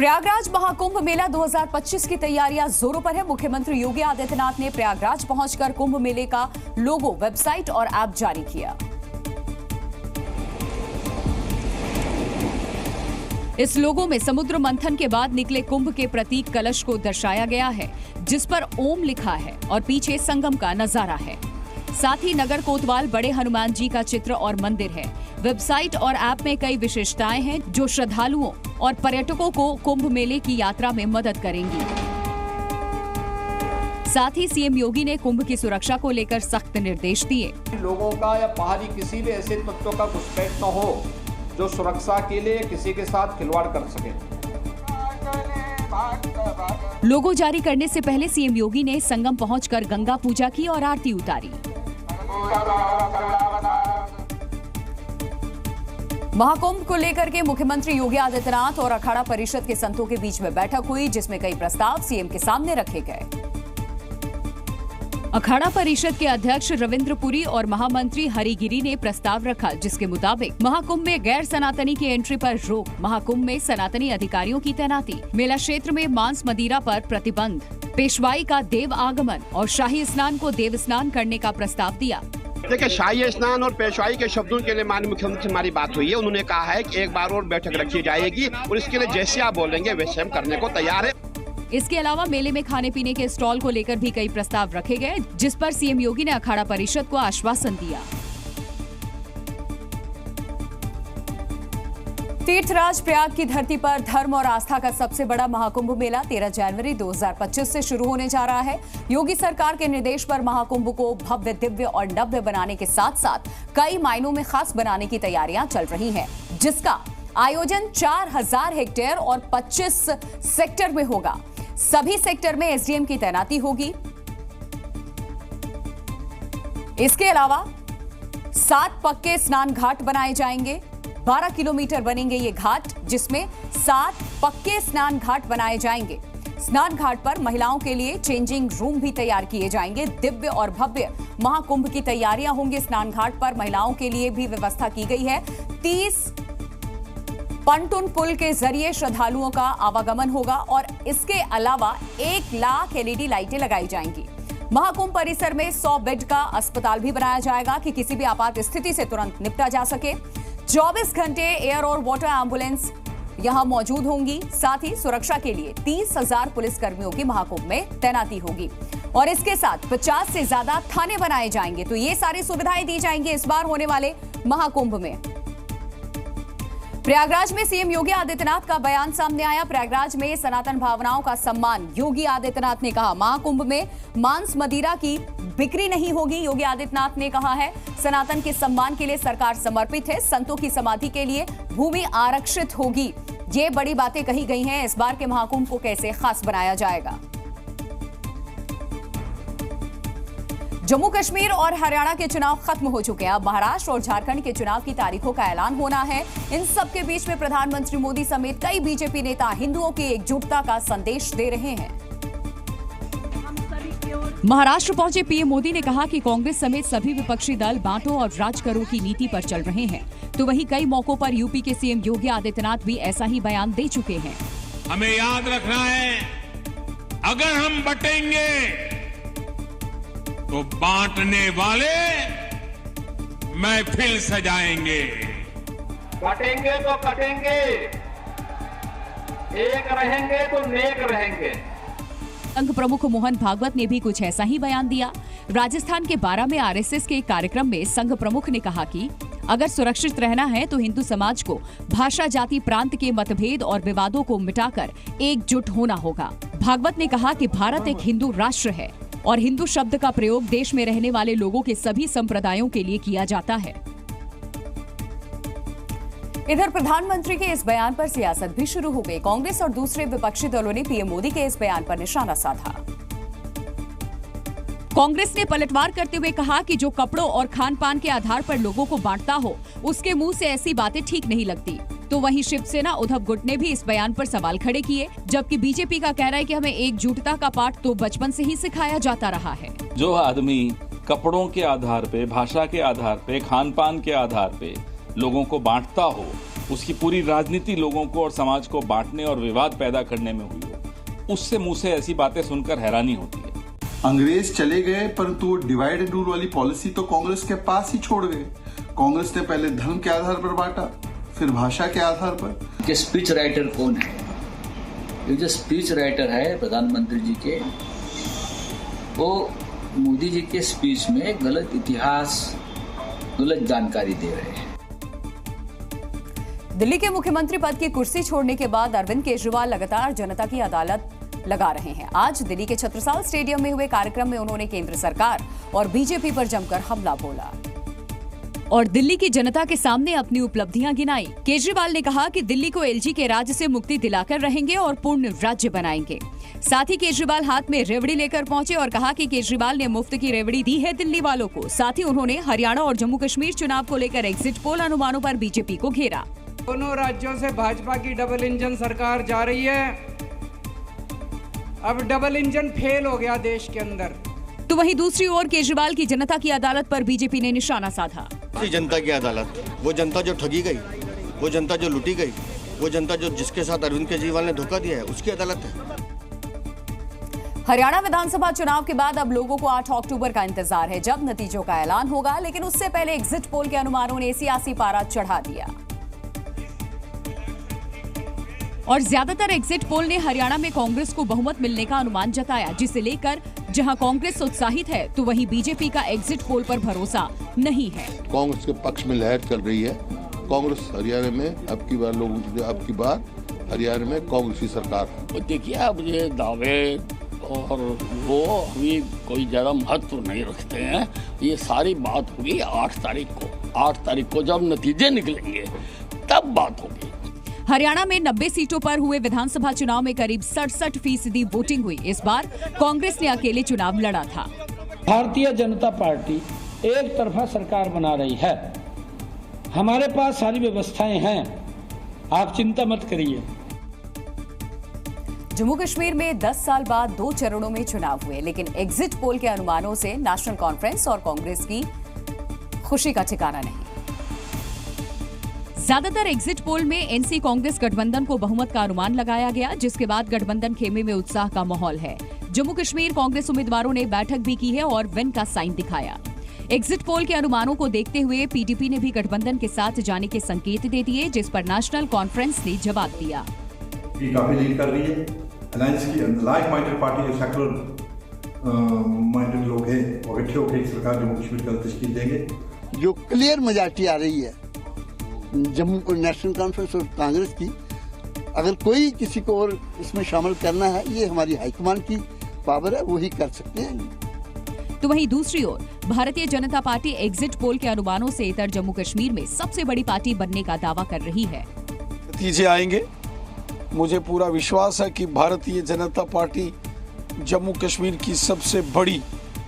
प्रयागराज महाकुंभ मेला 2025 की तैयारियां जोरों पर है। मुख्यमंत्री योगी आदित्यनाथ ने प्रयागराज पहुंचकर कुंभ मेले का लोगो, वेबसाइट और ऐप जारी किया। इस लोगो में समुद्र मंथन के बाद निकले कुंभ के प्रतीक कलश को दर्शाया गया है, जिस पर ओम लिखा है और पीछे संगम का नजारा है। साथ ही नगर कोतवाल बड़े हनुमान जी का चित्र और मंदिर है। वेबसाइट और ऐप में कई विशेषताएं हैं जो श्रद्धालुओं और पर्यटकों को कुंभ मेले की यात्रा में मदद करेंगी। साथ ही सीएम योगी ने कुंभ की सुरक्षा को लेकर सख्त निर्देश दिए। लोगों का या बाहरी किसी भी ऐसे तत्वों का घुसपैठ न हो जो सुरक्षा के लिए किसी के साथ खिलवाड़ कर सके। लोगो जारी करने से पहले सीएम योगी ने संगम पहुंचकर गंगा पूजा की और आरती उतारी। महाकुंभ को लेकर के मुख्यमंत्री योगी आदित्यनाथ और अखाड़ा परिषद के संतों के बीच में बैठक हुई, जिसमें कई प्रस्ताव सीएम के सामने रखे गए। अखाड़ा परिषद के अध्यक्ष रविंद्र पुरी और महामंत्री हरिगिरी ने प्रस्ताव रखा, जिसके मुताबिक महाकुंभ में गैर सनातनी की एंट्री पर रोक, महाकुंभ में सनातनी अधिकारियों की तैनाती, मेला क्षेत्र में मांस मदिरा पर प्रतिबंध, पेशवाई का देव आगमन और शाही स्नान को देव स्नान करने का प्रस्ताव दिया। देखिए, शाही स्नान और पेशवाई के शब्दों के लिए माननीय मुख्यमंत्री से हमारी बात हुई है। उन्होंने कहा है कि एक बार और बैठक रखी जाएगी और इसके लिए जैसे आप बोलेंगे वैसे हम करने को तैयार है। इसके अलावा मेले में खाने पीने के स्टॉल को लेकर भी कई प्रस्ताव रखे गए, जिस पर सीएम योगी ने अखाड़ा परिषद को आश्वासन दिया। तीर्थराज प्रयाग की धरती पर धर्म और आस्था का सबसे बड़ा महाकुंभ मेला 13 जनवरी 2025 से शुरू होने जा रहा है। योगी सरकार के निर्देश पर महाकुंभ को भव्य, दिव्य और नव्य बनाने के साथ साथ कई मायनों में खास बनाने की तैयारियां चल रही हैं, जिसका आयोजन 4000 हेक्टेयर और 25 सेक्टर में होगा। सभी सेक्टर में एसडीएम की तैनाती होगी। इसके अलावा 7 पक्के स्नान घाट बनाए जाएंगे। 12 किलोमीटर बनेंगे ये घाट, जिसमें 7 पक्के स्नान घाट बनाए जाएंगे। स्नान घाट पर महिलाओं के लिए चेंजिंग रूम भी तैयार किए जाएंगे। दिव्य और भव्य महाकुंभ की तैयारियां होंगी। स्नान घाट पर महिलाओं के लिए भी व्यवस्था की गई है। 30 पंटून पुल के जरिए श्रद्धालुओं का आवागमन होगा और इसके अलावा 1 लाख एलईडी लाइटें लगाई जाएंगी। महाकुंभ परिसर में 100 बेड का अस्पताल भी बनाया जाएगा कि किसी भी आपात स्थिति से तुरंत निपटा जा सके। 24 घंटे एयर और वाटर एम्बुलेंस यहां मौजूद होंगी। साथ ही सुरक्षा के लिए 30,000 पुलिस कर्मियों की महाकुंभ में तैनाती होगी और इसके साथ 50 से ज्यादा थाने बनाए जाएंगे। तो ये सारी सुविधाएं दी जाएंगी इस बार होने वाले महाकुंभ में। प्रयागराज में सीएम योगी आदित्यनाथ का बयान सामने आया। प्रयागराज में सनातन भावनाओं का सम्मान, योगी आदित्यनाथ ने कहा। महाकुंभ में मांस मदिरा की बिक्री नहीं होगी। योगी आदित्यनाथ ने कहा है, सनातन के सम्मान के लिए सरकार समर्पित है। संतों की समाधि के लिए भूमि आरक्षित होगी। ये बड़ी बातें कही गई हैं। इस बार के महाकुंभ को कैसे खास बनाया जाएगा। जम्मू कश्मीर और हरियाणा के चुनाव खत्म हो चुके हैं। अब महाराष्ट्र और झारखंड के चुनाव की तारीखों का ऐलान होना है। इन सब के बीच में प्रधानमंत्री मोदी समेत कई बीजेपी नेता हिंदुओं की एकजुटता का संदेश दे रहे हैं। महाराष्ट्र पहुंचे पीएम मोदी ने कहा कि कांग्रेस समेत सभी विपक्षी दल बांटो और राज करो की नीति पर चल रहे हैं। तो वहीं कई मौकों पर यूपी के सीएम योगी आदित्यनाथ भी ऐसा ही बयान दे चुके हैं। हमें याद रखना है, अगर हम बटेंगे तो बांटने वाले महफिल सजाएंगे। बटेंगे तो कटेंगे, एक रहेंगे तो नेक रहेंगे। संघ प्रमुख मोहन भागवत ने भी कुछ ऐसा ही बयान दिया। राजस्थान के बारां में आरएसएस के एक कार्यक्रम में संघ प्रमुख ने कहा कि अगर सुरक्षित रहना है तो हिंदू समाज को भाषा, जाति, प्रांत के मतभेद और विवादों को मिटाकर एकजुट होना होगा। भागवत ने कहा कि भारत एक हिंदू राष्ट्र है और हिंदू शब्द का प्रयोग देश में रहने वाले लोगों के सभी संप्रदायों के लिए किया जाता है। इधर प्रधानमंत्री के इस बयान पर सियासत भी शुरू हो गई। कांग्रेस और दूसरे विपक्षी दलों ने पीएम मोदी के इस बयान पर निशाना साधा। कांग्रेस ने पलटवार करते हुए कहा कि जो कपड़ों और खान पान के आधार पर लोगों को बांटता हो, उसके मुंह से ऐसी बातें ठीक नहीं लगती। तो वहीं शिवसेना उद्धव गुट ने भी इस बयान पर सवाल खड़े किए, जबकि बीजेपी का कहना है कि हमें एकजुटता का पाठ तो बचपन से ही सिखाया जाता रहा है। जो आदमी कपड़ों के आधार पे, भाषा के आधार पे, खान पान के आधार पे लोगों को बांटता हो, उसकी पूरी राजनीति लोगों को और समाज को बांटने और विवाद पैदा करने में हुई हो, उससे मुंह से ऐसी बातें सुनकर हैरानी होती है। अंग्रेज चले गए, परंतु डिवाइड एंड रूल वाली पॉलिसी तो कांग्रेस के पास ही छोड़ गए। कांग्रेस ने पहले धर्म के आधार पर बांटा, फिर भाषा के आधार पर। कि स्पीच राइटर कौन है? ये जो स्पीच राइटर है प्रधानमंत्री जी के, वो मोदी जी के स्पीच में गलत इतिहास, गलत जानकारी दे रहे हैं। दिल्ली के मुख्यमंत्री पद की कुर्सी छोड़ने के बाद अरविंद केजरीवाल लगातार जनता की अदालत लगा रहे हैं। आज दिल्ली के छत्रसाल स्टेडियम में हुए कार्यक्रम में उन्होंने केंद्र सरकार और बीजेपी पर जमकर हमला बोला और दिल्ली की जनता के सामने अपनी उपलब्धियां गिनाई। केजरीवाल ने कहा कि दिल्ली को एलजी के राज से मुक्ति दिलाकर रहेंगे और पूर्ण राज्य बनाएंगे। साथ ही केजरीवाल हाथ में रेवड़ी लेकर पहुंचे और कहा कि केजरीवाल ने मुफ्त की रेवड़ी दी है दिल्ली वालों को। साथ ही उन्होंने हरियाणा और जम्मू कश्मीर चुनाव को लेकर एग्जिट पोल अनुमानों पर बीजेपी को घेरा। दोनों राज्यों से भाजपा की डबल इंजन सरकार जा रही है। अब डबल इंजन फेल हो गया देश के अंदर। तो वहीं दूसरी ओर केजरीवाल की जनता की अदालत पर बीजेपी ने निशाना साधा। जनता की अदालत, वो जनता जो ठगी गई, वो जनता जो लूटी गई, वो जनता जो जिसके साथ अरविंद केजरीवाल ने धोखा दिया है, उसकी अदालत है। हरियाणा विधानसभा चुनाव के बाद अब लोगों को 8 अक्टूबर का इंतजार है, जब नतीजों का ऐलान होगा। लेकिन उससे पहले एग्जिट पोल के अनुमानों ने सियासी पारा चढ़ा दिया और ज्यादातर एग्जिट पोल ने हरियाणा में कांग्रेस को बहुमत मिलने का अनुमान जताया, जिसे लेकर जहां कांग्रेस उत्साहित है तो वहीं बीजेपी का एग्जिट पोल पर भरोसा नहीं है। कांग्रेस के पक्ष में लहर चल रही है। कांग्रेस हरियाणा में अब की बार हरियाणा में कांग्रेस की सरकार। देखिए, अब ये दावे और वो अभी कोई ज्यादा महत्व नहीं रखते हैं। ये सारी बात होगी 8 तारीख को। 8 तारीख को जब नतीजे निकलेंगे तब बात होगी। हरियाणा में 90 सीटों पर हुए विधानसभा चुनाव में करीब 67% वोटिंग हुई। इस बार कांग्रेस ने अकेले चुनाव लड़ा था। भारतीय जनता पार्टी एक तरफा सरकार बना रही है। हमारे पास सारी व्यवस्थाएं हैं, आप चिंता मत करिए। जम्मू कश्मीर में 10 साल बाद 2 चरणों में चुनाव हुए, लेकिन एग्जिट पोल के अनुमानों से नेशनल कॉन्फ्रेंस और कांग्रेस की खुशी का ठिकाना नहीं। ज्यादातर एग्जिट पोल में एनसी कांग्रेस गठबंधन को बहुमत का अनुमान लगाया गया, जिसके बाद गठबंधन खेमे में उत्साह का माहौल है। जम्मू कश्मीर कांग्रेस उम्मीदवारों ने बैठक भी की है और विन का साइन दिखाया। एग्जिट पोल के अनुमानों को देखते हुए पीडीपी ने भी गठबंधन के साथ जाने के संकेत दे दिए, जिस पर नेशनल कॉन्फ्रेंस ने जवाब दिया। काफी लीड कर रही है। अलायंस की लाइक माइंडेड पार्टी, जो सेक्युलर माइंडेड लोग हैं, वो इकट्ठे होकर सरकार जम्मू कश्मीर का तश्कील देंगे। जो क्लियर मेजॉरिटी आ रही है जम्मू को नेशनल कॉन्फ्रेंस और कांग्रेस की, अगर कोई किसी को और इसमें शामिल करना है, ये हमारी हाईकमान की पावर है, वही कर सकते हैं। तो वहीं दूसरी ओर Bharatiya Janata party exit poll के अनुमानों से इतर जम्मू कश्मीर में सबसे बड़ी पार्टी बनने का दावा कर रही है। नतीजे आएंगे, मुझे पूरा विश्वास है कि भारतीय जनता पार्टी जम्मू कश्मीर की सबसे बड़ी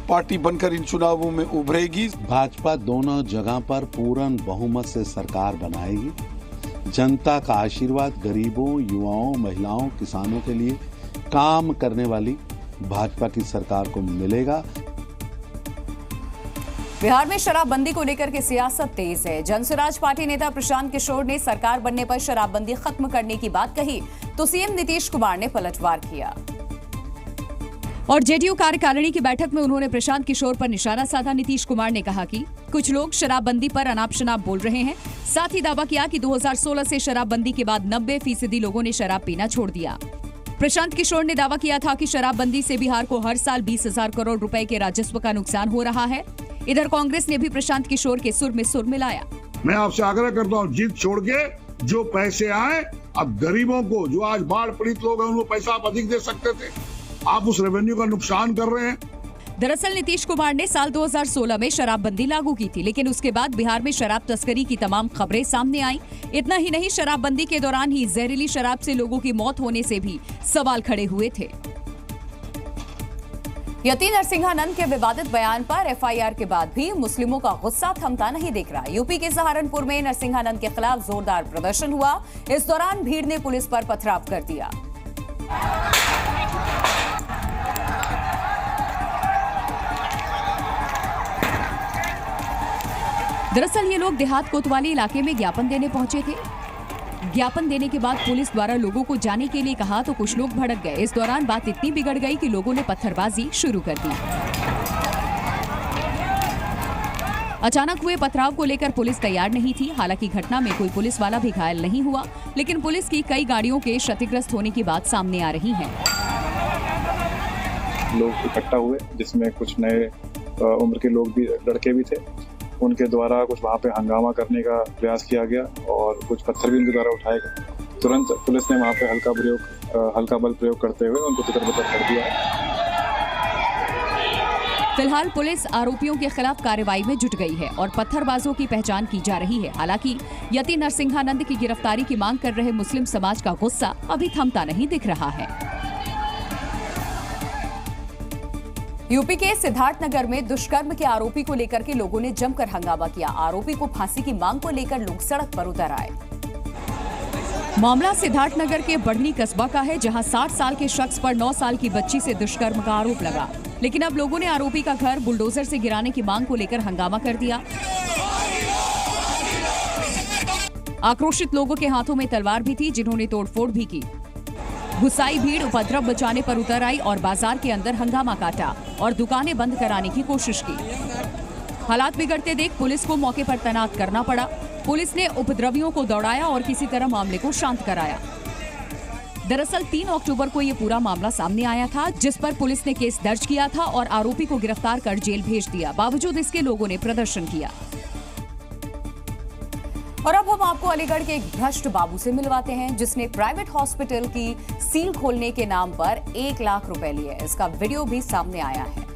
पार्टी बनकर इन चुनावों में उभरेगी। भाजपा दोनों जगह पर पूर्ण बहुमत से सरकार बनाएगी। जनता का आशीर्वाद गरीबों, युवाओं, महिलाओं, किसानों के लिए काम करने वाली भाजपा की सरकार को मिलेगा। बिहार में शराबबंदी को लेकर के सियासत तेज है। जनसुराज पार्टी नेता प्रशांत किशोर ने सरकार बनने पर शराबबंदी खत्म करने की बात कही, तो सीएम नीतीश कुमार ने पलटवार किया और जेडीयू कार्यकारिणी की बैठक में उन्होंने प्रशांत किशोर पर निशाना साधा। नीतीश कुमार ने कहा कि कुछ लोग शराबबंदी पर अनाप शनाप बोल रहे हैं। साथ ही दावा किया कि 2016 से शराबबंदी के बाद 90% लोगों ने शराब पीना छोड़ दिया। प्रशांत किशोर ने दावा किया था कि शराबबंदी से बिहार को हर साल 20,000 करोड़ रुपए के राजस्व का नुकसान हो रहा है। इधर कांग्रेस ने भी प्रशांत किशोर के सुर में सुर मिलाया। मैं आपसे आग्रह करता हूँ, जिद छोड़ के जो पैसे आए, अब गरीबों को, जो आज बाढ़ पीड़ित लोग हैं, उनको पैसा आप अधिक दे सकते थे, आप उस रेवेन्यू का नुकसान कर रहे हैं। दरअसल नीतीश कुमार ने साल 2016 में शराबबंदी लागू की थी, लेकिन उसके बाद बिहार में शराब तस्करी की तमाम खबरें सामने आई। इतना ही नहीं, शराबबंदी के दौरान ही जहरीली शराब से लोगों की मौत होने से भी सवाल खड़े हुए थे। यति नरसिंहानंद के विवादित बयान पर एफआईआर के बाद भी मुस्लिमों का गुस्सा थमता नहीं दिख रहा। यूपी के सहारनपुर में नरसिंहानंद के खिलाफ जोरदार प्रदर्शन हुआ। इस दौरान भीड़ ने पुलिस पर पथराव कर दिया। दरअसल ये लोग देहात कोतवाली इलाके में ज्ञापन देने पहुंचे थे। ज्ञापन देने के बाद पुलिस द्वारा लोगों को जाने के लिए कहा तो कुछ लोग भड़क गए। इस दौरान बात इतनी बिगड़ गई कि लोगों ने पत्थरबाजी शुरू कर दी। अचानक हुए पथराव को लेकर पुलिस तैयार नहीं थी। हालांकि घटना में कोई पुलिस वाला भी घायल नहीं हुआ, लेकिन पुलिस की कई गाड़ियों के क्षतिग्रस्त होने की बात सामने आ रही है। लोग इकट्ठा हुए, जिसमें कुछ नए उम्र के लोग भी, लड़के भी थे। उनके द्वारा कुछ वहाँ पे हंगामा करने का प्रयास किया गया और कुछ पत्थर भी उनके द्वारा उठाए गए। तुरंत पुलिस ने वहाँ पे हल्का बल प्रयोग करते हुए उनको तितर-बितर कर दिया। फिलहाल पुलिस आरोपियों के खिलाफ कार्रवाई में जुट गई है और पत्थरबाजों की पहचान की जा रही है। हालांकि यति नरसिंहानंद की गिरफ्तारी की मांग कर रहे मुस्लिम समाज का गुस्सा अभी थमता नहीं दिख रहा है। यूपी के सिद्धार्थनगर में दुष्कर्म के आरोपी को लेकर के लोगों ने जमकर हंगामा किया। आरोपी को फांसी की मांग को लेकर लोग सड़क पर उतर आए। मामला सिद्धार्थनगर के बढ़नी कस्बा का है, जहां 60 साल के शख्स पर 9 साल की बच्ची से दुष्कर्म का आरोप लगा। लेकिन अब लोगों ने आरोपी का घर बुलडोजर से गिराने की मांग को लेकर हंगामा कर दिया। आक्रोशित लोगों के हाथों में तलवार भी थी, जिन्होंने तोड़फोड़ भी की। गुस्साई भीड़ उपद्रव बचाने पर उतर आई और बाजार के अंदर हंगामा काटा और दुकानें बंद कराने की कोशिश की। हालात बिगड़ते देख पुलिस को मौके पर तैनात करना पड़ा। पुलिस ने उपद्रवियों को दौड़ाया और किसी तरह मामले को शांत कराया। दरअसल 3 अक्टूबर को ये पूरा मामला सामने आया था, जिस पर पुलिस ने केस दर्ज किया था और आरोपी को गिरफ्तार कर जेल भेज दिया। बावजूद इसके लोगों ने प्रदर्शन किया। और अब हम आपको अलीगढ़ के एक भ्रष्ट बाबू से मिलवाते हैं, जिसने प्राइवेट हॉस्पिटल की सील खोलने के नाम पर 1 लाख रुपए लिए। इसका वीडियो भी सामने आया है।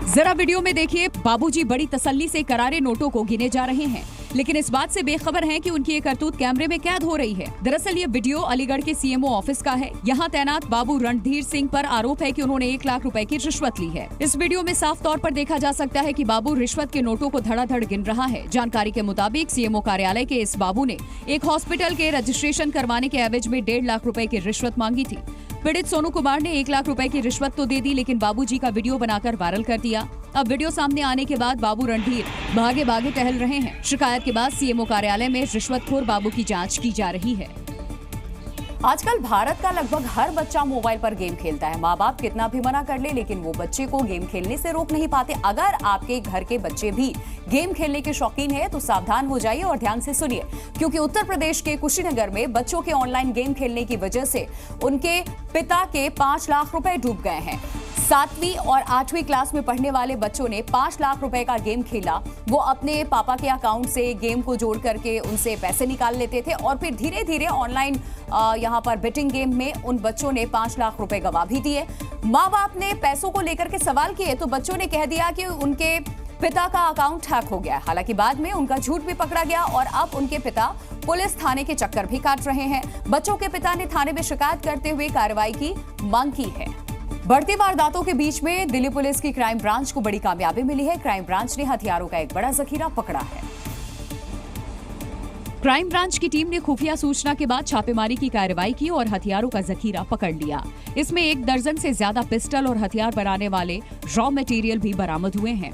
जरा वीडियो में देखिए, बाबूजी बड़ी तसल्ली से करारे नोटों को गिने जा रहे हैं, लेकिन इस बात से बेखबर हैं कि उनकी ये करतूत कैमरे में कैद हो रही है। दरअसल ये वीडियो अलीगढ़ के सीएमओ ऑफिस का है। यहाँ तैनात बाबू रणधीर सिंह पर आरोप है कि उन्होंने 1 लाख रुपए की रिश्वत ली है। इस वीडियो में साफ तौर पर देखा जा सकता है कि बाबू रिश्वत के नोटों को धड़ाधड़ गिन रहा है। जानकारी के मुताबिक सीएमओ कार्यालय के इस बाबू ने एक हॉस्पिटल के रजिस्ट्रेशन करवाने के एवज में 1.5 लाख रुपए की रिश्वत मांगी थी। पीड़ित सोनू कुमार ने 1 लाख रुपए की रिश्वत तो दे दी, लेकिन बाबूजी का वीडियो बनाकर वायरल कर दिया। अब वीडियो सामने आने के बाद बाबू रणधीर भागे भागे टहल रहे हैं। शिकायत के बाद सीएमओ कार्यालय में रिश्वतखोर बाबू की जांच की जा रही है। आजकल भारत का लगभग हर बच्चा मोबाइल पर गेम खेलता है। माँ बाप कितना भी मना कर ले, लेकिन वो बच्चे को गेम खेलने से रोक नहीं पाते। अगर आपके घर के बच्चे भी गेम खेलने के शौकीन हैं, तो सावधान हो जाइए और ध्यान से सुनिए, क्योंकि उत्तर प्रदेश के कुशीनगर में बच्चों के ऑनलाइन गेम खेलने की वजह से उनके पिता के 5 लाख रुपए डूब गए हैं। 7वीं और 8वीं क्लास में पढ़ने वाले बच्चों ने 5 लाख रुपए का गेम खेला। वो अपने पापा के अकाउंट से गेम को जोड़ करके उनसे पैसे निकाल लेते थे और फिर धीरे धीरे ऑनलाइन यहाँ पर बेटिंग गेम में उन बच्चों ने 5 लाख रुपए गवा भी दिए। माँ बाप ने पैसों को लेकर के सवाल किए तो बच्चों ने कह दिया कि उनके पिता का अकाउंट हैक हो गया। हालांकि बाद में उनका झूठ भी पकड़ा गया और अब उनके पिता पुलिस थाने के चक्कर भी काट रहे हैं। बच्चों के पिता ने थाने में शिकायत करते हुए कार्रवाई की मांग की है। बढ़ती वारदातों के बीच में दिल्ली पुलिस की क्राइम ब्रांच को बड़ी कामयाबी मिली है। क्राइम ब्रांच ने हथियारों का एक बड़ा जखीरा पकड़ा है। क्राइम ब्रांच की टीम ने खुफिया सूचना के बाद छापेमारी की कार्रवाई की और हथियारों का जखीरा पकड़ लिया। इसमें 1 दर्जन से ज्यादा पिस्टल और हथियार बनाने वाले रॉ मटेरियल भी बरामद हुए हैं।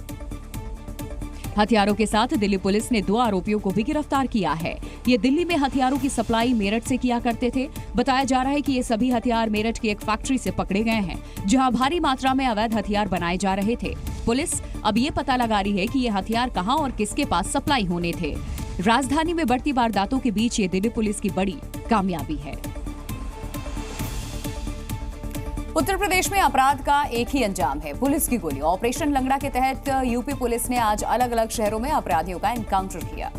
हथियारों के साथ दिल्ली पुलिस ने 2 आरोपियों को भी गिरफ्तार किया है। ये दिल्ली में हथियारों की सप्लाई मेरठ से किया करते थे। बताया जा रहा है कि ये सभी हथियार मेरठ की एक फैक्ट्री से पकड़े गए हैं, जहां भारी मात्रा में अवैध हथियार बनाए जा रहे थे। पुलिस अब ये पता लगा रही है कि ये हथियार कहां और किसके पास सप्लाई होने थे। राजधानी में बढ़ती वारदातों के बीच ये दिल्ली पुलिस की बड़ी कामयाबी है। उत्तर प्रदेश में अपराध का एक ही अंजाम है, पुलिस की गोली। ऑपरेशन लंगड़ा के तहत यूपी पुलिस ने आज अलग अलग शहरों में अपराधियों का एनकाउंटर किया।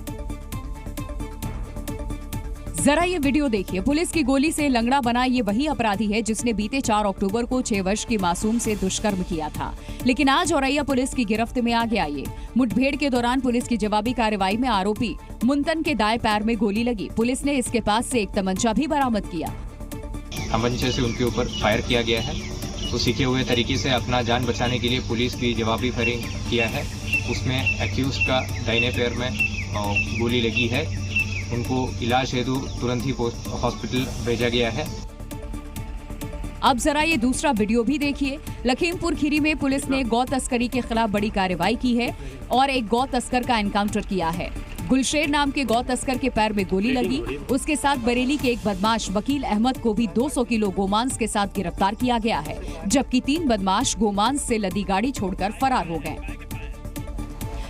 जरा ये वीडियो देखिए। पुलिस की गोली से लंगड़ा बना ये वही अपराधी है जिसने बीते 4 अक्टूबर को 6 वर्ष की मासूम से दुष्कर्म किया था, लेकिन आज औरैया पुलिस की गिरफ्त में आ गया। ये मुठभेड़ के दौरान पुलिस की जवाबी कार्रवाई में आरोपी मुंतन के दाएं पैर में गोली लगी। पुलिस ने इसके पास से एक तमंचा भी बरामद किया। तमंचे से उनके ऊपर फायर किया गया है। तो सीखे हुए तरीके से अपना जान बचाने के लिए पुलिस की जवाबी फायरिंग किया है। उसमें एक्यूज का दाहिने पैर में गोली लगी है। उनको इलाज हेतु तुरंत ही हॉस्पिटल भेजा गया है। अब जरा ये दूसरा वीडियो भी देखिए। लखीमपुर खीरी में पुलिस ने गौ तस्करी के खिलाफ बड़ी कार्रवाई की है और एक गौ तस्कर का एनकाउंटर किया है। गुलशेर नाम के गौ तस्कर के पैर में गोली लगी। उसके साथ बरेली के एक बदमाश वकील अहमद को भी 200 किलो गोमांस के साथ गिरफ्तार किया गया है, जबकि 3 बदमाश गोमांस से लदी गाड़ी छोड़कर फरार हो गए।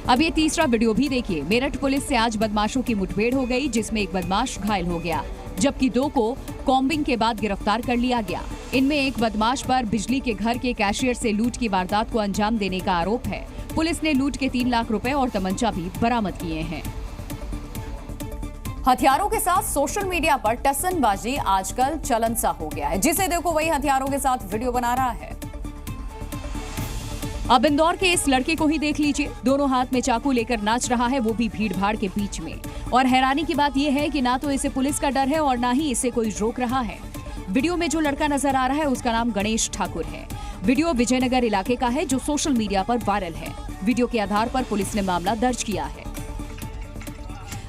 अब ये तीसरा वीडियो भी देखिए। मेरठ पुलिस से आज बदमाशों की मुठभेड़ हो गई, जिसमें एक बदमाश घायल हो गया, जबकि 2 को कॉम्बिंग के बाद गिरफ्तार कर लिया गया। इनमें एक बदमाश पर बिजली के घर के कैशियर से लूट की वारदात को अंजाम देने का आरोप है। पुलिस ने लूट के 3 लाख रुपए और तमंचा भी बरामद किए हैं। हथियारों के साथ सोशल मीडिया पर टसनबाजी आजकल चलन सा हो गया है। जिसे देखो वही हथियारों के साथ वीडियो बना रहा है। अब इंदौर के इस लड़के को ही देख लीजिए। दोनों हाथ में चाकू लेकर नाच रहा है, वो भी भीड़ भाड़ के बीच में। और हैरानी की बात यह है कि ना तो इसे पुलिस का डर है और ना ही इसे कोई रोक रहा है। वीडियो में जो लड़का नजर आ रहा है उसका नाम गणेश ठाकुर है। वीडियो विजयनगर इलाके का है, जो सोशल मीडिया पर वायरल है। वीडियो के आधार पर पुलिस ने मामला दर्ज किया है।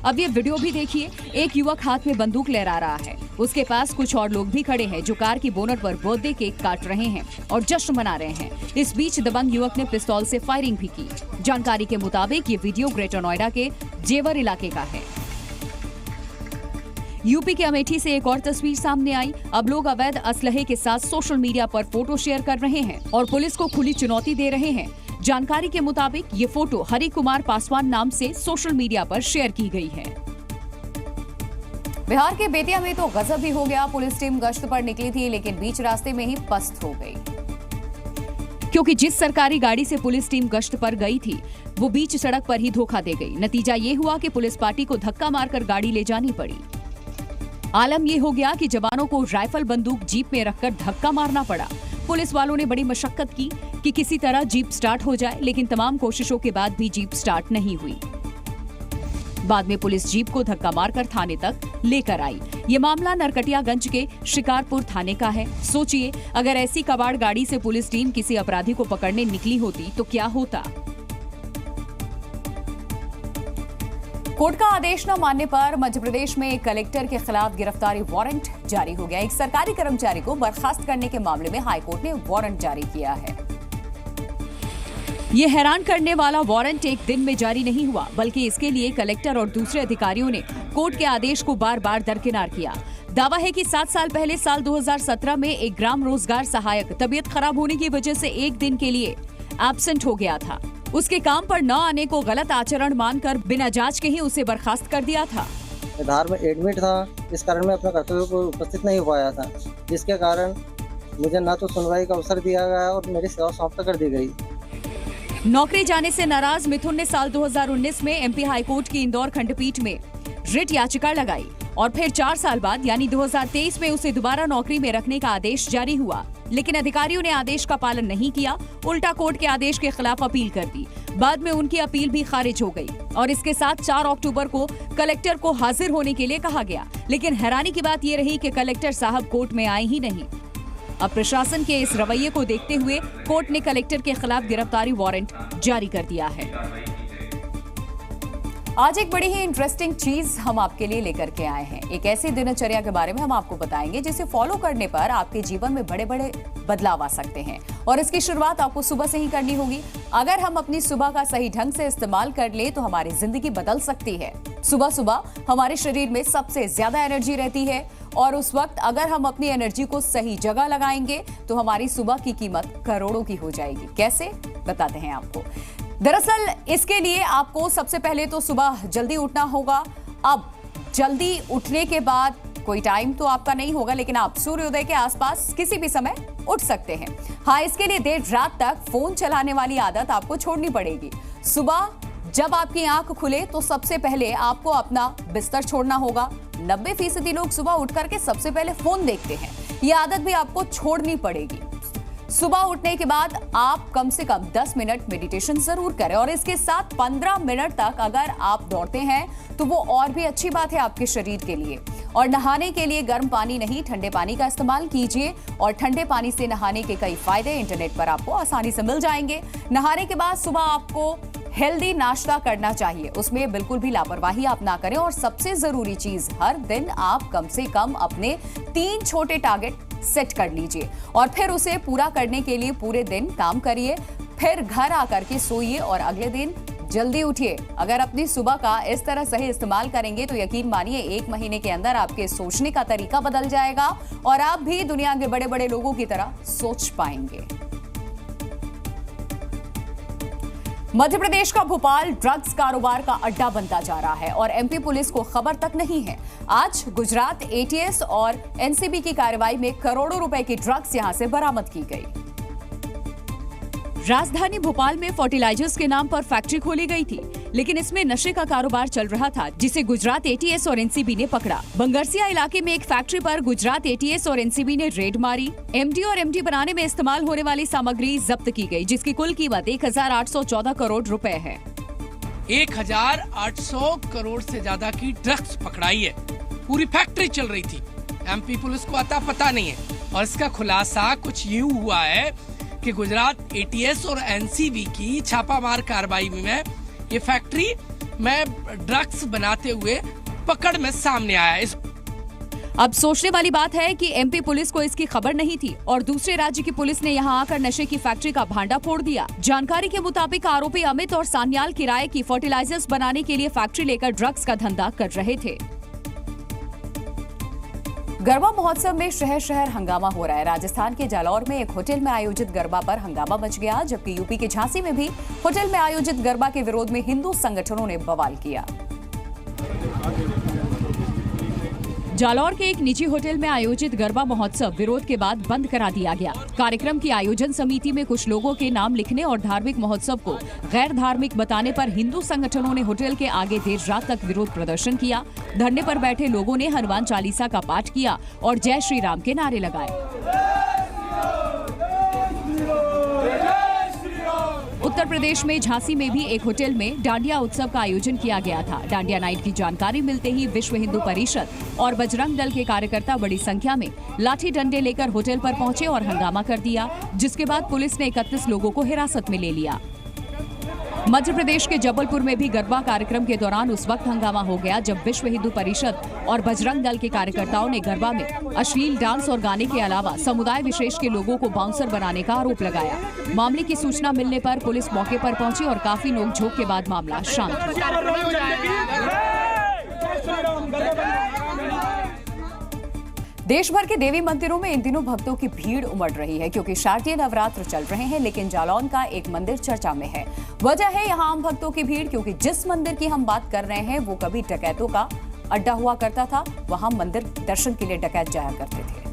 अब ये वीडियो भी देखिए। एक युवक हाथ में बंदूक लहरा रहा है। उसके पास कुछ और लोग भी खड़े हैं, जो कार की बोनट पर बर्थडे केक काट रहे हैं और जश्न मना रहे हैं। इस बीच दबंग युवक ने पिस्तौल से फायरिंग भी की। जानकारी के मुताबिक ये वीडियो ग्रेटर नोएडा के जेवर इलाके का है। यूपी के अमेठी से एक और तस्वीर सामने आई। अब लोग अवैध असलहे के साथ सोशल मीडिया पर फोटो शेयर कर रहे हैं और पुलिस को खुली चुनौती दे रहे हैं। जानकारी के मुताबिक ये फोटो हरि कुमार पासवान नाम से सोशल मीडिया पर शेयर की गई है। बिहार के बेतिया में तो गजब ही हो गया। पुलिस टीम गश्त पर निकली थी, लेकिन बीच रास्ते में ही पस्त हो गई, क्योंकि जिस सरकारी गाड़ी से पुलिस टीम गश्त पर गई थी वो बीच सड़क पर ही धोखा दे गई। नतीजा ये हुआ कि पुलिस पार्टी को धक्का मारकर गाड़ी ले जानी पड़ी। आलम ये हो गया कि जवानों को राइफल बंदूक जीप में रखकर धक्का मारना पड़ा। पुलिस वालों ने बड़ी मशक्कत की कि किसी तरह जीप स्टार्ट हो जाए, लेकिन तमाम कोशिशों के बाद भी जीप स्टार्ट नहीं हुई। बाद में पुलिस जीप को धक्का मारकर थाने तक लेकर आई। ये मामला नरकटियागंज के शिकारपुर थाने का है। सोचिए, अगर ऐसी कबाड़ गाड़ी से पुलिस टीम किसी अपराधी को पकड़ने निकली होती तो क्या होता। कोर्ट का आदेश न मानने पर मध्य प्रदेश में एक कलेक्टर के खिलाफ गिरफ्तारी वारंट जारी हो गया। एक सरकारी कर्मचारी को बर्खास्त करने के मामले में हाईकोर्ट ने वारंट जारी किया है। ये हैरान करने वाला वारंट एक दिन में जारी नहीं हुआ, बल्कि इसके लिए कलेक्टर और दूसरे अधिकारियों ने कोर्ट के आदेश को बार बार दरकिनार किया। दावा है कि 7 साल पहले साल 2017 में एक ग्राम रोजगार सहायक तबीयत खराब होने की वजह से एक दिन के लिए एब्सेंट हो गया था। उसके काम पर न आने को गलत आचरण मानकर बिना जांच के ही उसे बर्खास्त कर दिया था। धार में एडमिट था, इस कारण मैं अपने कर्तव्य को उपस्थित नहीं हो पाया था, जिसके कारण मुझे न तो सुनवाई का अवसर दिया गया और मेरी सेवा समाप्त कर दी गई। नौकरी जाने से नाराज मिथुन ने साल 2019 में एमपी हाईकोर्ट की इंदौर खंडपीठ में रिट याचिका लगाई और फिर 4 साल बाद यानी 2023 में उसे दोबारा नौकरी में रखने का आदेश जारी हुआ, लेकिन अधिकारियों ने आदेश का पालन नहीं किया, उल्टा कोर्ट के आदेश के खिलाफ अपील कर दी। बाद में उनकी अपील भी खारिज हो गई और इसके साथ 4 अक्टूबर को कलेक्टर को हाजिर होने के लिए कहा गया, लेकिन हैरानी की बात ये रही कि कलेक्टर साहब कोर्ट में आए ही नहीं। अब प्रशासन के इस रवैये को देखते हुए कोर्ट ने कलेक्टर के खिलाफ गिरफ्तारी वारंट जारी कर दिया है। आज एक बड़ी ही इंटरेस्टिंग चीज हम आपके लिए लेकर के आए हैं। एक ऐसी दिनचर्या के बारे में हम आपको बताएंगे जिसे फॉलो करने पर आपके जीवन में बड़े बड़े बदलाव आ सकते हैं और इसकी शुरुआत आपको सुबह से ही करनी होगी। अगर हम अपनी सुबह का सही ढंग से इस्तेमाल कर ले तो हमारी जिंदगी बदल सकती है। सुबह सुबह हमारे शरीर में सबसे ज्यादा एनर्जी रहती है और उस वक्त अगर हम अपनी एनर्जी को सही जगह लगाएंगे तो हमारी सुबह की कीमत करोड़ों की हो जाएगी। कैसे, बताते हैं आपको। दरअसल इसके लिए आपको सबसे पहले तो सुबह जल्दी उठना होगा। अब जल्दी उठने के बाद कोई टाइम तो आपका नहीं होगा, लेकिन आप सूर्योदय के आसपास किसी भी समय उठ सकते हैं। हाँ, इसके लिए देर रात तक फोन चलाने वाली आदत आपको छोड़नी पड़ेगी। सुबह जब आपकी आंख खुले तो सबसे पहले आपको अपना बिस्तर छोड़ना होगा। 90% लोग सुबह उठ करके सबसे पहले फोन देखते हैं। यह आदत भी आपको छोड़नी पड़ेगी। सुबह उठने के बाद आप कम से कम 10 मिनट मेडिटेशन जरूर करें और इसके साथ 15 मिनट तक अगर आप दौड़ते हैं तो वो और भी अच्छी बात है आपके शरीर के लिए। और नहाने के लिए गर्म पानी नहीं, ठंडे पानी का इस्तेमाल कीजिए और ठंडे पानी से नहाने के कई फायदे इंटरनेट पर आपको आसानी से मिल जाएंगे। नहाने के बाद सुबह आपको हेल्दी नाश्ता करना चाहिए, उसमें बिल्कुल भी लापरवाही आप ना करें। और सबसे जरूरी चीज, हर दिन आप कम से कम अपने 3 छोटे टारगेट सेट कर लीजिए और फिर उसे पूरा करने के लिए पूरे दिन काम करिए, फिर घर आकर के सोइए और अगले दिन जल्दी उठिए। अगर अपनी सुबह का इस तरह सही इस्तेमाल करेंगे तो यकीन मानिए 1 महीने के अंदर आपके सोचने का तरीका बदल जाएगा और आप भी दुनिया के बड़े बड़े लोगों की तरह सोच पाएंगे। मध्य प्रदेश का भोपाल ड्रग्स कारोबार का अड्डा बनता जा रहा है और एमपी पुलिस को खबर तक नहीं है। आज गुजरात एटीएस और एनसीबी की कार्रवाई में करोड़ों रुपए की ड्रग्स यहां से बरामद की गई। राजधानी भोपाल में फर्टिलाइजर्स के नाम पर फैक्ट्री खोली गई थी, लेकिन इसमें नशे का कारोबार चल रहा था, जिसे गुजरात एटीएस और एनसीबी ने पकड़ा। बंगरसिया इलाके में एक फैक्ट्री पर गुजरात एटीएस और एनसीबी ने रेड मारी। एमडी और एमडी बनाने में इस्तेमाल होने वाली सामग्री जब्त की गई, जिसकी कुल कीमत 1814 करोड़ रुपए है। 1800 करोड़ से ज्यादा की ड्रग्स पकड़ाई है। पूरी फैक्ट्री चल रही थी। एमपी पुलिस को अता पता नहीं है और इसका खुलासा कुछ यूं हुआ है कि गुजरात एटीएस और एनसीबी की छापामार कार्रवाई में ये फैक्ट्री में ड्रग्स बनाते हुए पकड़ में सामने आया। अब सोचने वाली बात है कि एमपी पुलिस को इसकी खबर नहीं थी और दूसरे राज्य की पुलिस ने यहां आकर नशे की फैक्ट्री का भांडा फोड़ दिया। जानकारी के मुताबिक आरोपी अमित और सान्याल किराए की फर्टिलाइजर्स बनाने के लिए फैक्ट्री लेकर ड्रग्स का धंधा कर रहे थे। गरबा महोत्सव में शहर शहर हंगामा हो रहा है। राजस्थान के जालौर में एक होटल में आयोजित गरबा पर हंगामा मच गया, जबकि यूपी के झांसी में भी होटल में आयोजित गरबा के विरोध में हिंदू संगठनों ने बवाल किया। जालौर के एक निजी होटल में आयोजित गरबा महोत्सव विरोध के बाद बंद करा दिया गया। कार्यक्रम की आयोजन समिति में कुछ लोगों के नाम लिखने और धार्मिक महोत्सव को गैर धार्मिक बताने पर हिंदू संगठनों ने होटल के आगे देर रात तक विरोध प्रदर्शन किया। धरने पर बैठे लोगों ने हनुमान चालीसा का पाठ किया और जय श्री राम के नारे लगाए। उत्तर प्रदेश में झांसी में भी एक होटल में डांडिया उत्सव का आयोजन किया गया था। डांडिया नाइट की जानकारी मिलते ही विश्व हिंदू परिषद और बजरंग दल के कार्यकर्ता बड़ी संख्या में लाठी डंडे लेकर होटल पर पहुंचे और हंगामा कर दिया, जिसके बाद पुलिस ने 31 लोगों को हिरासत में ले लिया। मध्य प्रदेश के जबलपुर में भी गरबा कार्यक्रम के दौरान उस वक्त हंगामा हो गया जब विश्व हिंदू परिषद और बजरंग दल के कार्यकर्ताओं ने गरबा में अश्लील डांस और गाने के अलावा समुदाय विशेष के लोगों को बाउंसर बनाने का आरोप लगाया। मामले की सूचना मिलने पर पुलिस मौके पर पहुंची और काफी नोकझोंक के बाद मामला शांत हुआ। देश भर के देवी मंदिरों में इन दिनों भक्तों की भीड़ उमड़ रही है, क्योंकि शारदीय नवरात्र चल रहे हैं। लेकिन जालौन का एक मंदिर चर्चा में है। वजह है यहाँ आम भक्तों की भीड़, क्योंकि जिस मंदिर की हम बात कर रहे हैं वो कभी डकैतों का अड्डा हुआ करता था। वहां मंदिर दर्शन के लिए डकैत जाया करते थे।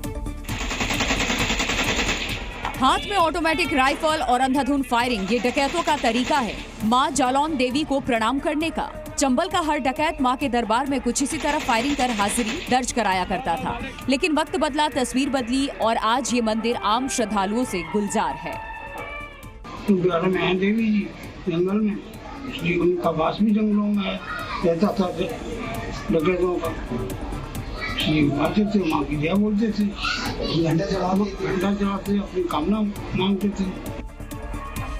हाथ में ऑटोमेटिक राइफल और अंधाधुंध फायरिंग, ये डकैतों का तरीका है मां जालौन देवी को प्रणाम करने का। चंबल का हर डकैत मां के दरबार में कुछ इसी तरह फायरिंग कर हाजिरी दर्ज कराया करता था। लेकिन वक्त बदला, तस्वीर बदली और आज ये मंदिर आम श्रद्धालुओं से गुलजार है। में है देवी जी जंगल में, इसलिए उनका वास भी जंगलों में रहता था डकैतों का, इसलिए आते थे माँ की जय बोलते थे, घंटा चढ़ाते अपनी कामना मांगते थे।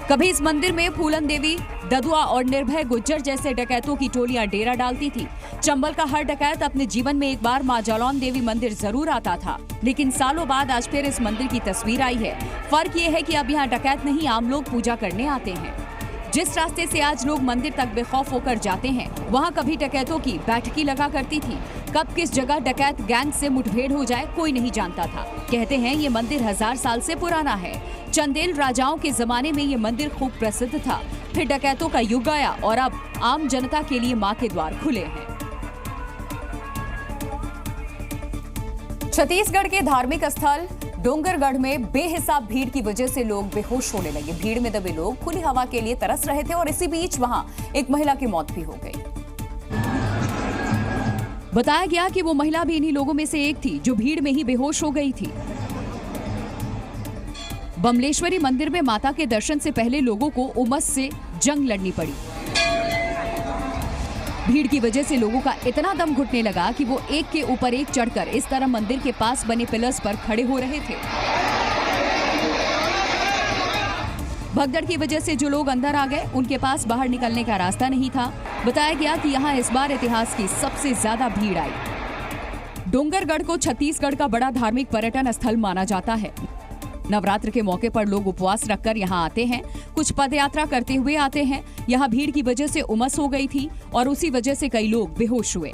कभी इस मंदिर में फूलन देवी, ददुआ और निर्भय गुज्जर जैसे डकैतों की टोलियां डेरा डालती थी। चंबल का हर डकैत अपने जीवन में एक बार मां जालौन देवी मंदिर जरूर आता था, लेकिन सालों बाद आज फिर इस मंदिर की तस्वीर आई है। फर्क ये है कि अब यहाँ डकैत नहीं, आम लोग पूजा करने आते हैं। जिस रास्ते से आज लोग मंदिर तक बेखौफ होकर जाते हैं, वहाँ कभी डकैतों की बैठकी लगा करती थी। कब किस जगह डकैत गैंग से मुठभेड़ हो जाए कोई नहीं जानता था। कहते हैं ये मंदिर 1000 साल से पुराना है। चंदेल राजाओं के जमाने में ये मंदिर खूब प्रसिद्ध था। फिर डकैतों का युग आया और अब आम जनता के लिए मां के द्वार खुले हैं। छत्तीसगढ़ के धार्मिक स्थल डोंगरगढ़ में बेहिसाब भीड़ की वजह से लोग बेहोश होने लगे। भीड़ में दबे लोग खुली हवा के लिए तरस रहे थे और इसी बीच वहां एक महिला की मौत भी हो गई। बताया गया कि वो महिला भी इन्हीं लोगों में से एक थी जो भीड़ में ही बेहोश हो गई थी। बमलेश्वरी मंदिर में माता के दर्शन से पहले लोगों को उमस से जंग लड़नी पड़ी। भीड़ की वजह से लोगों का इतना दम घुटने लगा कि वो एक के ऊपर एक चढ़कर इस तरह मंदिर के पास बने पिलर्स पर खड़े हो रहे थे। भगदड़ की वजह से जो लोग अंदर आ गए, उनके पास बाहर निकलने का रास्ता नहीं था। बताया गया कि यहाँ इस बार इतिहास की सबसे ज्यादा भीड़ आई। डोंगरगढ़ को छत्तीसगढ़ का बड़ा धार्मिक पर्यटन स्थल माना जाता है। नवरात्र के मौके पर लोग उपवास रखकर यहाँ आते हैं, कुछ पदयात्रा करते हुए आते हैं। यहाँ भीड़ की वजह से उमस हो गई थी और उसी वजह से कई लोग बेहोश हुए।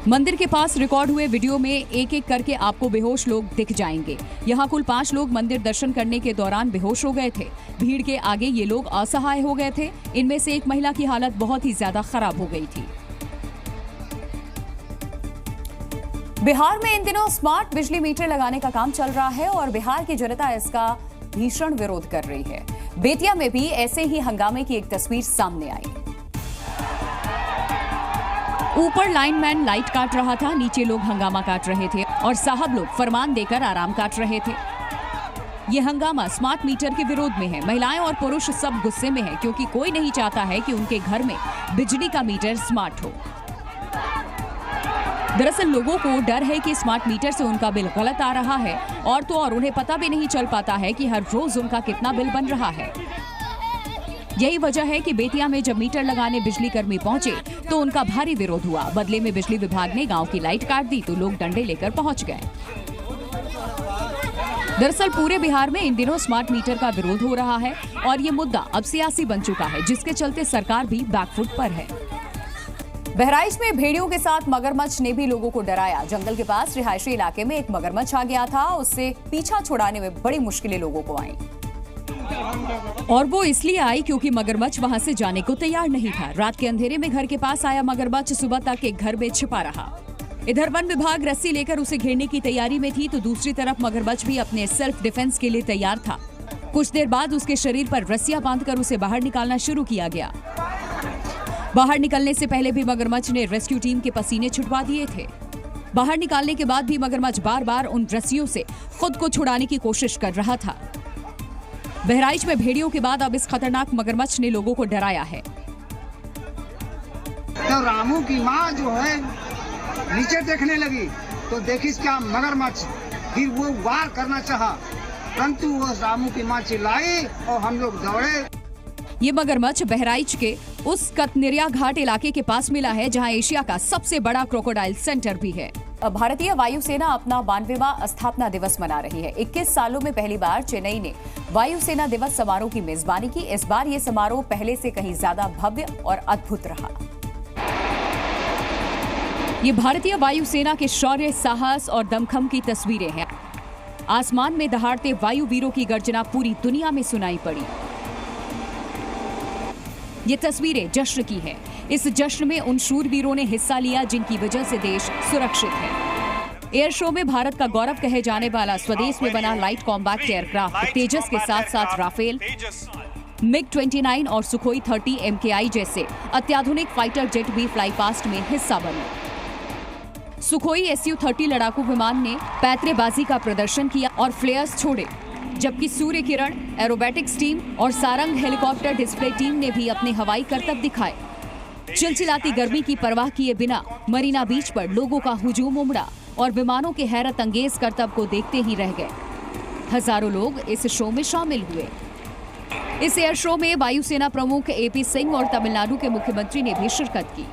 मंदिर के पास रिकॉर्ड हुए वीडियो में एक एक करके आपको बेहोश लोग दिख जाएंगे। यहाँ कुल 5 लोग मंदिर दर्शन करने के दौरान बेहोश हो गए थे। भीड़ के आगे ये लोग असहाय हो गए थे। इनमें से एक महिला की हालत बहुत ही ज्यादा खराब हो गई थी। बिहार में इन दिनों स्मार्ट बिजली मीटर लगाने का काम चल रहा है और बिहार की जनता इसका भीषण विरोध कर रही है। बेतिया में भी ऐसे ही हंगामे की एक तस्वीर सामने आई। ऊपर लाइनमैन लाइट काट रहा था, नीचे लोग हंगामा काट रहे थे और साहब लोग फरमान देकर आराम काट रहे थे। ये हंगामा स्मार्ट मीटर के विरोध में है। महिलाएं और पुरुष सब गुस्से में हैं क्योंकि कोई नहीं चाहता है कि उनके घर में बिजली का मीटर स्मार्ट हो। दरअसल लोगों को डर है कि स्मार्ट मीटर से उनका बिल गलत आ रहा है और तो और उन्हें पता भी नहीं चल पाता है कि हर रोज उनका कितना बिल बन रहा है। यही वजह है कि बेतिया में जब मीटर लगाने बिजली कर्मी पहुंचे तो उनका भारी विरोध हुआ। बदले में बिजली विभाग ने गांव की लाइट काट दी तो लोग डंडे लेकर पहुंच गए। दरअसल पूरे बिहार में इन दिनों स्मार्ट मीटर का विरोध हो रहा है और ये मुद्दा अब सियासी बन चुका है, जिसके चलते सरकार भी बैकफुट पर है। बहराइच में भेड़ियों के साथ मगरमच्छ ने भी लोगों को डराया। जंगल के पास रिहायशी इलाके में एक मगरमच्छ आ गया था। उससे पीछा छुड़ाने में बड़ी मुश्किलें लोगों को आईं। और वो इसलिए आई क्योंकि मगरमच्छ वहां से जाने को तैयार नहीं था। रात के अंधेरे में घर के पास आया मगरमच्छ सुबह तक एक घर में छिपा रहा। इधर वन विभाग रस्सी लेकर उसे घेरने की तैयारी में थी तो दूसरी तरफ मगरमच्छ भी अपने सेल्फ डिफेंस के लिए तैयार था। कुछ देर बाद उसके शरीर पर रस्सियां बांधकर उसे बाहर निकालना शुरू किया गया। बाहर निकलने से पहले भी मगरमच्छ ने रेस्क्यू टीम के पसीने छुटवा दिए थे। बाहर निकालने के बाद भी मगरमच्छ बार बार उन रस्सियों से खुद को छुड़ाने की कोशिश कर रहा था। बहराइच में भेड़ियों के बाद अब इस खतरनाक मगरमच्छ ने लोगों को डराया है। तो रामू की माँ जो है नीचे देखने लगी तो देखी क्या मगरमच्छ, फिर वो वार करना चाहा, परंतु वो रामू की माँ चिल्लाई और हम लोग दौड़े। ये मगरमच्छ बहराइच के उस कतनिरिया घाट इलाके के पास मिला है जहां एशिया का सबसे बड़ा क्रोकोडाइल सेंटर भी है। भारतीय वायुसेना अपना 92वां स्थापना दिवस मना रही है। 21 सालों में पहली बार चेन्नई ने वायुसेना दिवस समारोह की मेजबानी की। इस बार ये समारोह पहले से कहीं ज्यादा भव्य और अद्भुत रहा। ये भारतीय वायुसेना के शौर्य, साहस और दमखम की तस्वीरें हैं। आसमान में दहाड़ते वायु वीरों की गर्जना पूरी दुनिया में सुनाई पड़ी। ये तस्वीरें जश्न की है। इस जश्न में उन शूरवीरों ने हिस्सा लिया जिनकी वजह से देश सुरक्षित है। एयर शो में भारत का गौरव कहे जाने वाला स्वदेश में बना लाइट कॉम्बैट एयरक्राफ्ट तेजस के साथ साथ राफेल, MiG-29 और सुखोई 30 MKI जैसे अत्याधुनिक फाइटर जेट भी फ्लाई पास्ट में हिस्सा बने। सुखोई Su-30 लड़ाकू विमान ने पैतरेबाजी का प्रदर्शन किया और फ्लेयर्स छोड़े, जबकि सूर्य किरण, एरोबैटिक्स टीम और सारंग हेलीकॉप्टर डिस्प्ले टीम ने भी अपने हवाई करतब दिखाए। चिलचिलाती गर्मी की परवाह किए बिना मरीना बीच पर लोगों का हुजूम उमड़ा और विमानों के हैरत अंगेज करतब को देखते ही रह गए। हजारों लोग इस शो में शामिल हुए। इस एयर शो में वायुसेना प्रमुख AP सिंह और तमिलनाडु के मुख्यमंत्री ने भी शिरकत की।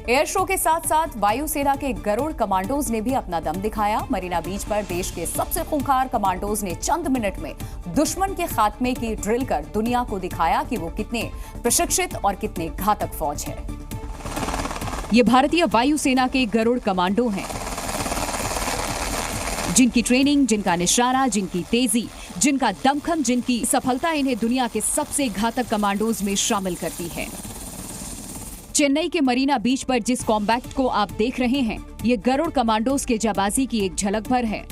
एयर शो के साथ साथ वायुसेना के गरुड़ कमांडोज ने भी अपना दम दिखाया। मरीना बीच पर देश के सबसे खूंखार कमांडोज ने चंद मिनट में दुश्मन के खात्मे की ड्रिल कर दुनिया को दिखाया कि वो कितने प्रशिक्षित और कितने घातक फौज है। ये भारतीय वायुसेना के गरुड़ कमांडो हैं, जिनकी ट्रेनिंग, जिनका निशाना, जिनकी तेजी, जिनका दमखम, जिनकी सफलता इन्हें दुनिया के सबसे घातक कमांडोज में शामिल करती है। चेन्नई के मरीना बीच पर जिस कॉम्बैट को आप देख रहे हैं, ये गरुड़ कमांडोज के जाबाजी की एक झलक भर है।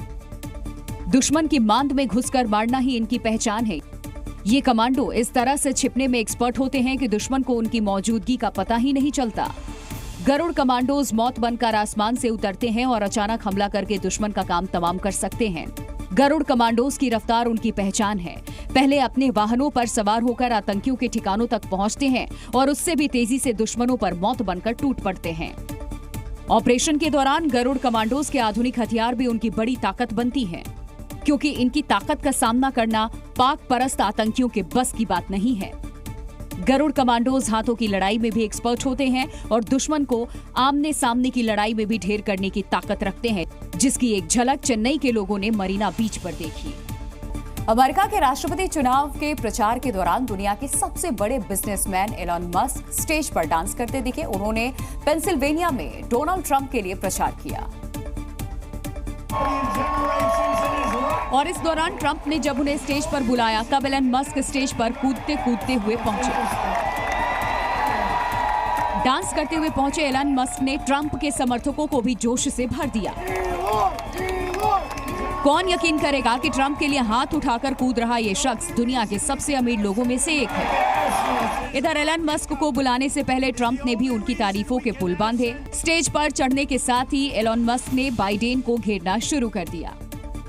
दुश्मन की मांद में घुसकर मारना ही इनकी पहचान है। ये कमांडो इस तरह से छिपने में एक्सपर्ट होते हैं कि दुश्मन को उनकी मौजूदगी का पता ही नहीं चलता। गरुड़ कमांडोज मौत बनकर आसमान से उतरते हैं और अचानक हमला करके दुश्मन का काम तमाम कर सकते हैं। गरुड़ कमांडोज की रफ्तार उनकी पहचान है। पहले अपने वाहनों पर सवार होकर आतंकियों के ठिकानों तक पहुंचते हैं और उससे भी तेजी से दुश्मनों पर मौत बनकर टूट पड़ते हैं। ऑपरेशन के दौरान गरुड़ कमांडोज के आधुनिक हथियार भी उनकी बड़ी ताकत बनती हैं, क्योंकि इनकी ताकत का सामना करना पाक परस्त आतंकियों के बस की बात नहीं है। गरुड़ कमांडोज हाथों की लड़ाई में भी एक्सपर्ट होते हैं और दुश्मन को आमने सामने की लड़ाई में भी ढेर करने की ताकत रखते हैं, जिसकी एक झलक चेन्नई के लोगों ने मरीना बीच पर देखी। अमेरिका के राष्ट्रपति चुनाव के प्रचार के दौरान दुनिया के सबसे बड़े बिजनेसमैन एलन मस्क स्टेज पर डांस करते दिखे। उन्होंने पेंसिल्वेनिया में डोनाल्ड ट्रंप के लिए प्रचार किया और इस दौरान ट्रंप ने जब उन्हें स्टेज पर बुलाया तब एलन मस्क स्टेज पर कूदते कूदते हुए पहुंचे। डांस करते हुए पहुंचे एलन मस्क ने ट्रंप के समर्थकों को भी जोश से भर दिया। कौन यकीन करेगा कि ट्रंप के लिए हाथ उठाकर कूद रहा ये शख्स दुनिया के सबसे अमीर लोगों में से एक है। इधर एलन मस्क को बुलाने से पहले ट्रंप ने भी उनकी तारीफों के पुल बांधे। स्टेज पर चढ़ने के साथ ही एलन मस्क ने बाइडेन को घेरना शुरू कर दिया।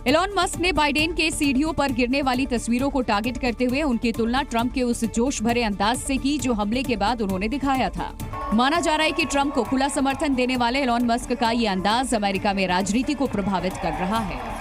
एलन मस्क ने बाइडेन के सीढ़ियों पर गिरने वाली तस्वीरों को टारगेट करते हुए उनकी तुलना ट्रंप के उस जोश भरे अंदाज से की जो हमले के बाद उन्होंने दिखाया था। माना जा रहा है कि ट्रंप को खुला समर्थन देने वाले एलन मस्क का ये अंदाज अमेरिका में राजनीति को प्रभावित कर रहा है।